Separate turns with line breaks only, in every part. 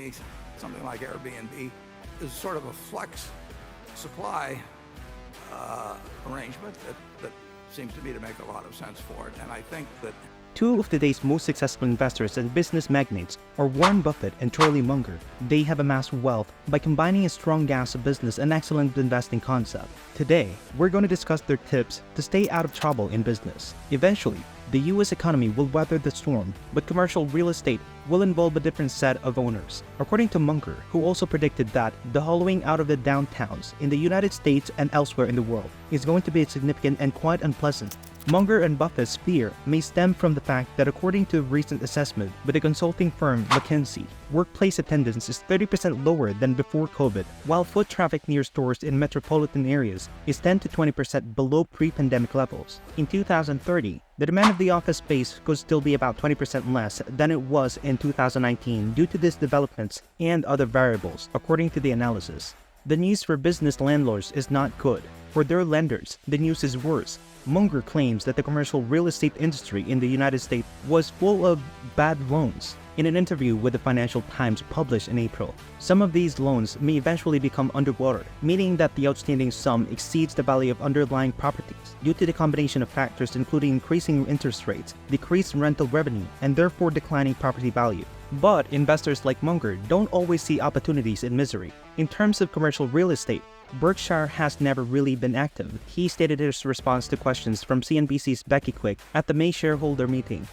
certainly something like Airbnb is sort of a flex supply arrangement that seems to me to make a lot of sense for it. And I think that
two of today's most successful investors and business magnates are Warren Buffett and Charlie Munger. They have amassed wealth by combining a strong gas of business and excellent investing concept. Today, we're going to discuss their tips to stay out of trouble in business. Eventually, the US economy will weather the storm, but commercial real estate will involve a different set of owners. According to Munger, who also predicted that the hollowing out of the downtowns in the United States and elsewhere in the world is going to be significant and quite unpleasant. Munger and Buffett's fear may stem from the fact that according to a recent assessment by the consulting firm McKinsey, workplace attendance is 30% lower than before COVID, while foot traffic near stores in metropolitan areas is 10 to 20% below pre-pandemic levels. In 2030, the demand of the office space could still be about 20% less than it was in 2019 due to these developments and other variables, according to the analysis. The news for business landlords is not good. For their lenders, the news is worse. Munger claims that the commercial real estate industry in the United States was full of bad loans. In an interview with the Financial Times published in April, some of these loans may eventually become underwater, meaning that the outstanding sum exceeds the value of underlying properties due to the combination of factors including increasing interest rates, decreased rental revenue, and therefore declining property value. But investors like Munger don't always see opportunities in misery. In terms of commercial real estate, Berkshire has never really been active, he stated in his response to questions from CNBC's Becky Quick at the May shareholder meeting.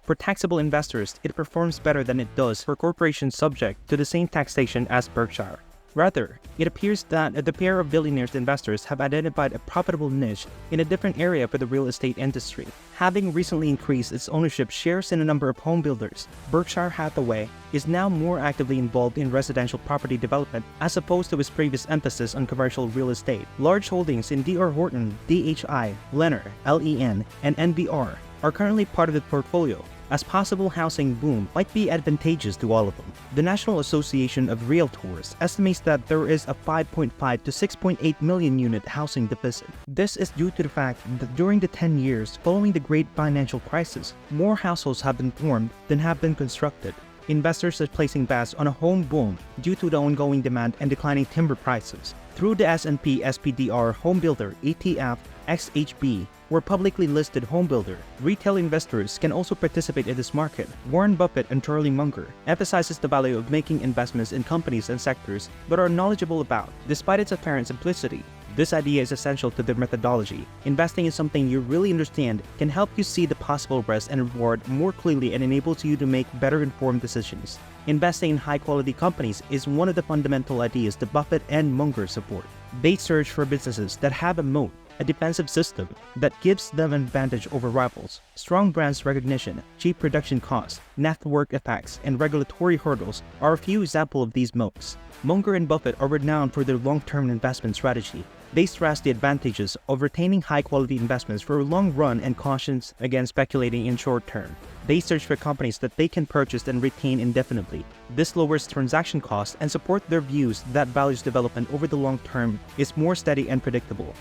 For taxable investors, it performs better than it does for corporations subject to the same taxation as Berkshire. Rather, it appears that the pair of billionaires investors have identified a profitable niche in a different area for the real estate industry. Having recently increased its ownership shares in a number of home builders, Berkshire Hathaway is now more actively involved in residential property development as opposed to its previous emphasis on commercial real estate. Large holdings in D.R. Horton, DHI, Lennar, LEN, and NBR are currently part of the portfolio, as possible housing boom might be advantageous to all of them. The National Association of Realtors estimates that there is a 5.5 to 6.8 million unit housing deficit. This is due to the fact that during the 10 years following the Great Financial Crisis, more households have been formed than have been constructed. Investors are placing bets on a home boom due to the ongoing demand and declining timber prices. Through the S&P SPDR Home Builder ETF XHB, or publicly listed home builder, retail investors can also participate in this market. Warren Buffett and Charlie Munger emphasizes the value of making investments in companies and sectors that are knowledgeable about, despite its apparent simplicity. This idea is essential to their methodology. Investing in something you really understand can help you see the possible risk and reward more clearly and enables you to make better informed decisions. Investing in high-quality companies is one of the fundamental ideas that Buffett and Munger support. They search for businesses that have a moat, a defensive system that gives them an advantage over rivals. Strong brands recognition, cheap production costs, network effects, and regulatory hurdles are a few examples of these moats. Munger and Buffett are renowned for their long-term investment strategy. They stress the advantages of retaining high-quality investments for a long run and cautions against speculating in short term. They search for companies that they can purchase and retain indefinitely. This lowers transaction costs and supports their views that values development over the long term is more steady and predictable.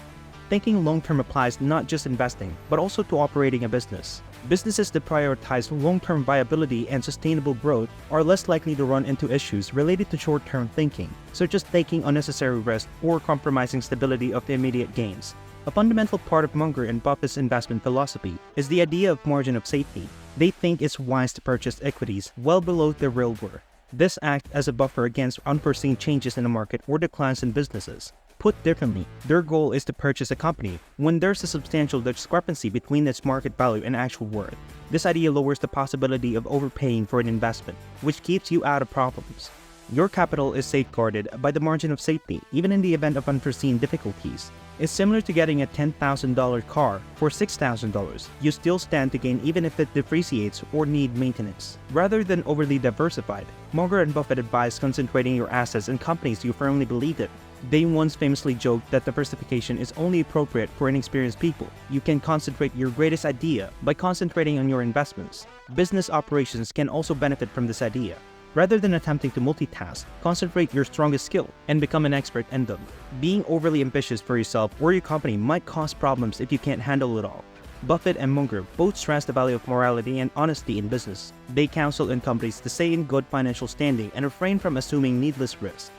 Thinking long-term applies not just investing, but also to operating a business. Businesses that prioritize long-term viability and sustainable growth are less likely to run into issues related to short-term thinking, such as taking unnecessary risks or compromising stability of the immediate gains. A fundamental part of Munger and Buffett's investment philosophy is the idea of margin of safety. They think it's wise to purchase equities well below their real worth. This acts as a buffer against unforeseen changes in the market or declines in businesses. Put differently, their goal is to purchase a company when there's a substantial discrepancy between its market value and actual worth. This idea lowers the possibility of overpaying for an investment, which keeps you out of problems. Your capital is safeguarded by the margin of safety, even in the event of unforeseen difficulties. It's similar to getting a $10,000 car for $6,000. You still stand to gain even if it depreciates or need maintenance. Rather than overly diversified, Munger and Buffett advise concentrating your assets in companies you firmly believe in. They once famously joked that diversification is only appropriate for inexperienced people. You can concentrate your greatest idea by concentrating on your investments. Business operations can also benefit from this idea. Rather than attempting to multitask, concentrate your strongest skill and become an expert in them. Being overly ambitious for yourself or your company might cause problems if you can't handle it all. Buffett and Munger both stress the value of morality and honesty in business. They counsel in companies to stay in good financial standing and refrain from assuming needless risks.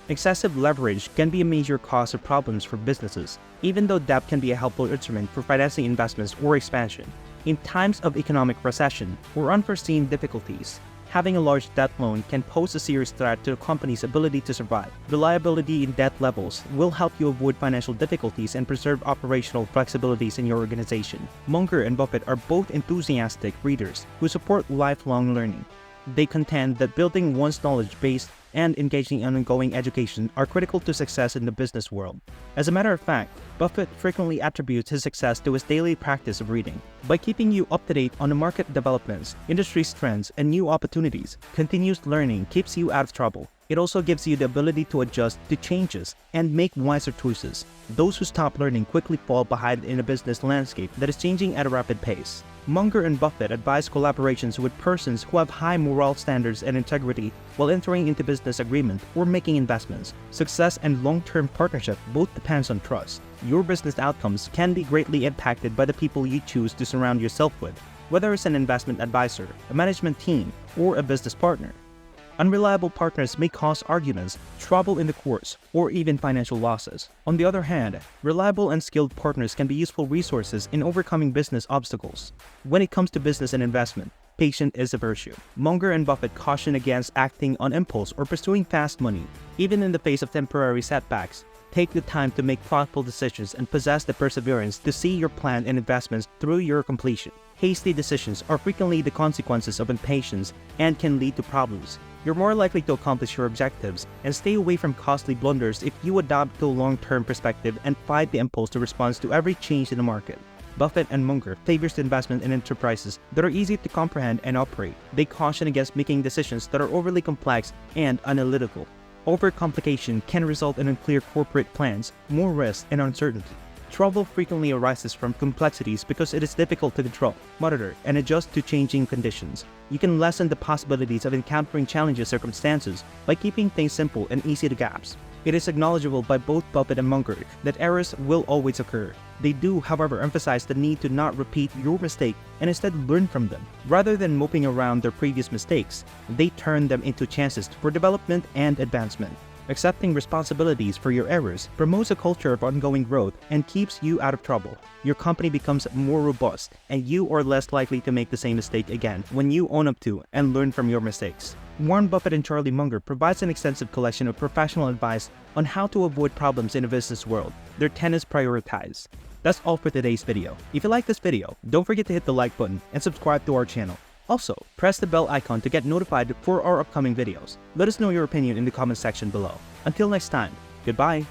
Excessive leverage can be a major cause of problems for businesses, even though debt can be a helpful instrument for financing investments or expansion. In times of economic recession or unforeseen difficulties, having a large debt loan can pose a serious threat to a company's ability to survive. Reliability in debt levels will help you avoid financial difficulties and preserve operational flexibilities in your organization. Munger and Buffett are both enthusiastic readers who support lifelong learning. They contend that building one's knowledge base and engaging in ongoing education are critical to success in the business world. As a matter of fact, Buffett frequently attributes his success to his daily practice of reading. By keeping you up to date on the market developments, industry trends, and new opportunities, continuous learning keeps you out of trouble. It also gives you the ability to adjust to changes and make wiser choices. Those who stop learning quickly fall behind in a business landscape that is changing at a rapid pace. Munger and Buffett advise collaborations with persons who have high moral standards and integrity while entering into business agreement or making investments. Success and long-term partnership both depends on trust. Your business outcomes can be greatly impacted by the people you choose to surround yourself with, whether it's an investment advisor, a management team, or a business partner. Unreliable partners may cause arguments, trouble in the courts, or even financial losses. On the other hand, reliable and skilled partners can be useful resources in overcoming business obstacles. When it comes to business and investment, patience is a virtue. Munger and Buffett caution against acting on impulse or pursuing fast money, even in the face of temporary setbacks. Take the time to make thoughtful decisions and possess the perseverance to see your plan and investments through your completion. Hasty decisions are frequently the consequences of impatience and can lead to problems. You're more likely to accomplish your objectives and stay away from costly blunders if you adopt a long-term perspective and fight the impulse to respond to every change in the market. Buffett and Munger favors investment in enterprises that are easy to comprehend and operate. They caution against making decisions that are overly complex and analytical. Overcomplication can result in unclear corporate plans, more risk, and uncertainty. Trouble frequently arises from complexities because it is difficult to control, monitor, and adjust to changing conditions. You can lessen the possibilities of encountering challenging circumstances by keeping things simple and easy to grasp. It is acknowledgeable by both Buffett and Munger that errors will always occur. They do, however, emphasize the need to not repeat your mistake and instead learn from them. Rather than moping around their previous mistakes, they turn them into chances for development and advancement. Accepting responsibilities for your errors promotes a culture of ongoing growth and keeps you out of trouble. Your company becomes more robust, and you are less likely to make the same mistake again when you own up to and learn from your mistakes. Warren Buffett and Charlie Munger provides an extensive collection of professional advice on how to avoid problems in the business world. Their tenets prioritize. That's all for today's video. If you like this video, don't forget to hit the like button and subscribe to our channel. Also, press the bell icon to get notified for our upcoming videos. Let us know your opinion in the comment section below. Until next time, goodbye!